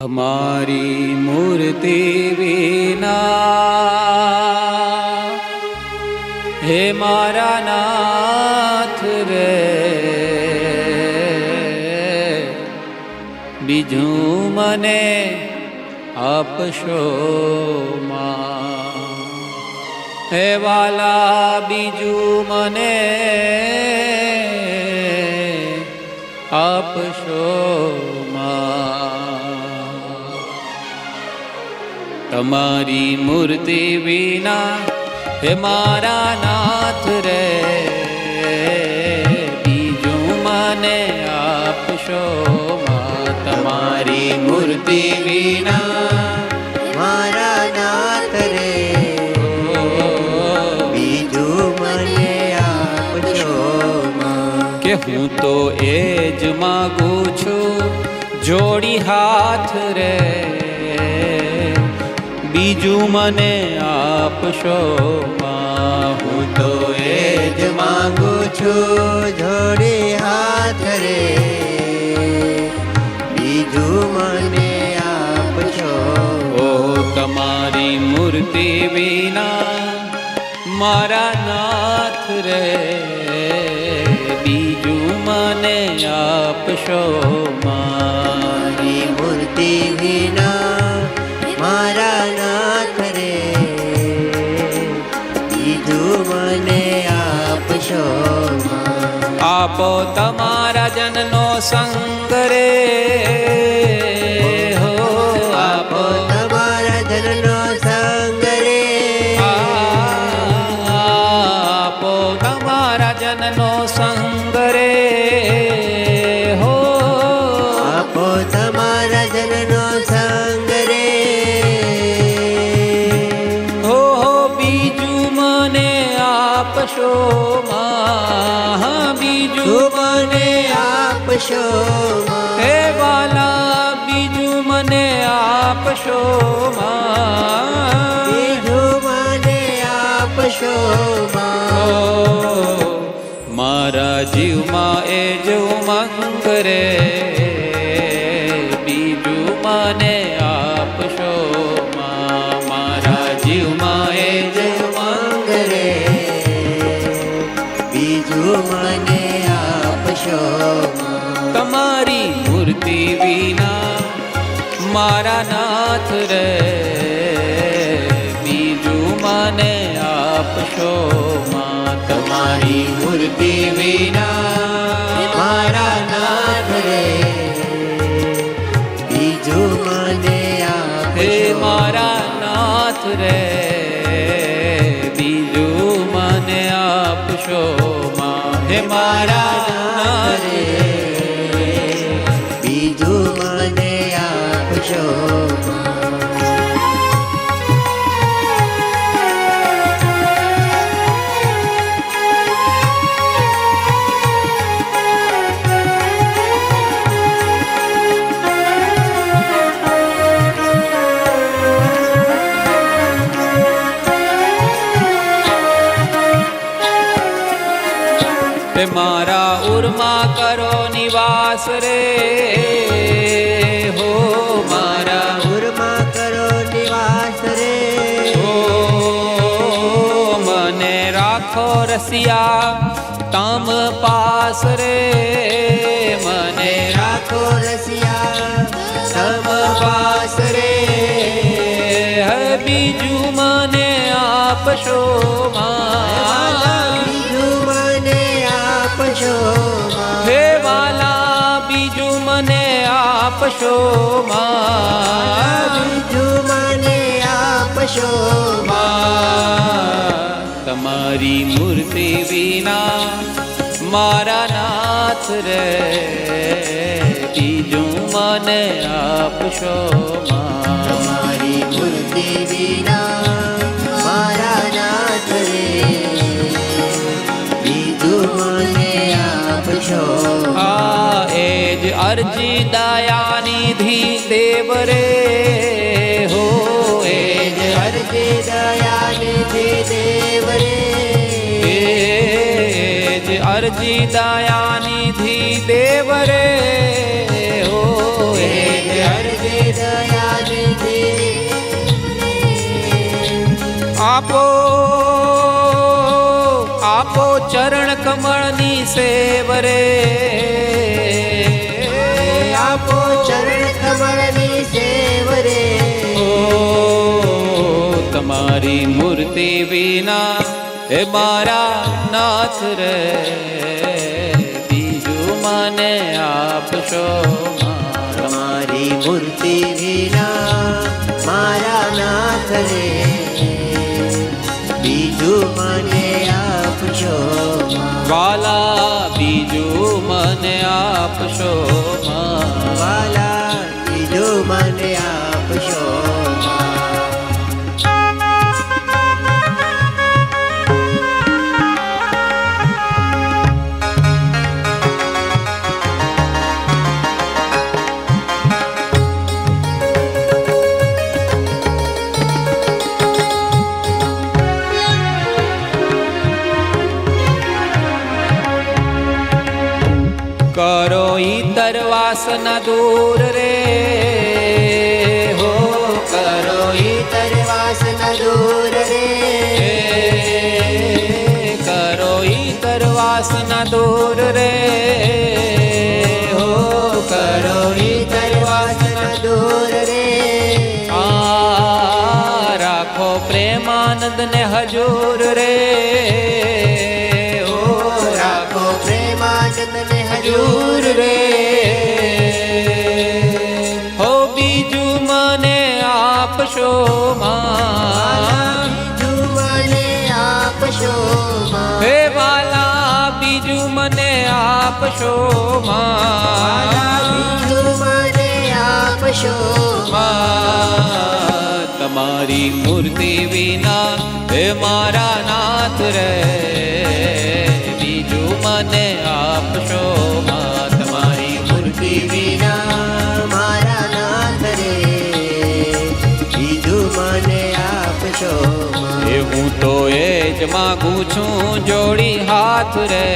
हमारी मूर्ति विना हे मारा नाथ रे बीजू मने आपशो मां हे वाला बीजू मने आपशो मां तमारी मूर्ति विना हे मारा नाथ रे बीजू मने आपशो मां तमारी मूर्ति विना मारा नाथ रे बीजू मने आपशो मां के हूँ तो एज मागू छू जोड़ी हाथ रे बीजू मने आपशो मां हूँ तो एज मांगू छू जोड़ी हाथ रे बीजू मने आपशो ओ तमारी मूर्ति विना मारा नाथ रे बीजू मने आपशो मारी मूर्ति विना मारा नाथ रे बीजू मने आपशो आपो तमारा जननो संग रे हो आपो तमारा जननो संग रे आपो तमारा जननो संग रे हो आपो तमारा जननो संग रे हो बीजू मने आपशो मां बीजू मने आपशो हे वाला बीजू मने आपशो मां बीजू मने आपशो मारा जीव मां ए जो मंग रे बीजू मने आपशो मां मारा जीव मां ए जो मंग रे बीजू मने आपशो तमारी मूर्ति विना मारा नाथ रे बीजू मने आपशो मां तमारी मूर्ति विना मारा नाथ रे बीजू मने हे आपशो मारा नाथ रे बीजू मने आपशो मां हे मारा नाथ रे बीजू मने आपशो हे मारा उर्मा करो निवास रे हो मारा उर्मा करो निवास रे हो मने राखो रसिया तम पास रे मने राखो रसिया सम पास रे है बीजू मने आपशो बीजू मने आपशो हे वाला बीजू मने आपशो बीजू मने आपशो तमारी मूर्ति विना मारा नाथ रे बीजू मने आपशो तमारी मूर्ति विना मारा नाथ रे बीजू मने आपशो एज अर्जी दया निधि देव रे हो एज अर्जी दया निधि देव रे एज अर्जी दया निधि देव रे हो अर्जी દયાનિધિ આપો આપો ચરણ કમળની સેવ રે આપો ચરણ કમળની સેવ રે ઓ તમારી મૂર્તિ વિના હે મારા નાથ રે બીજું મને આપશો તમારી મૂર્તિ વિના મારા નાથ રે બીજું મને આપશો વાલા બીજું મને આપશો વાલા બીજું મને આપશો કરો ઈતર વાસના દૂર રે હો કરો ઈતર વાસના દૂર રે કરો ઈતર વાસના દૂર રે હો કરો ઈતર વાસના દૂર રે આ રાખો પ્રેમાનંદ ને હજૂર રે હો રાખો પ્રેમાનંદ ને હજૂર રે હો બીજું મને આપશો માં બીજું મને આપશો હે વાલા બીજું મને આપશો માં બીજું મને આપશો માં તમારી મૂર્તિ વિના હે મારા નાથ રે બીજું મને આપશો માં તમારી મૂર્તિ વિના મારા નાથ રે બીજું મને આપશો એ હું તો એ જ માગું છું જોડી હાથ રે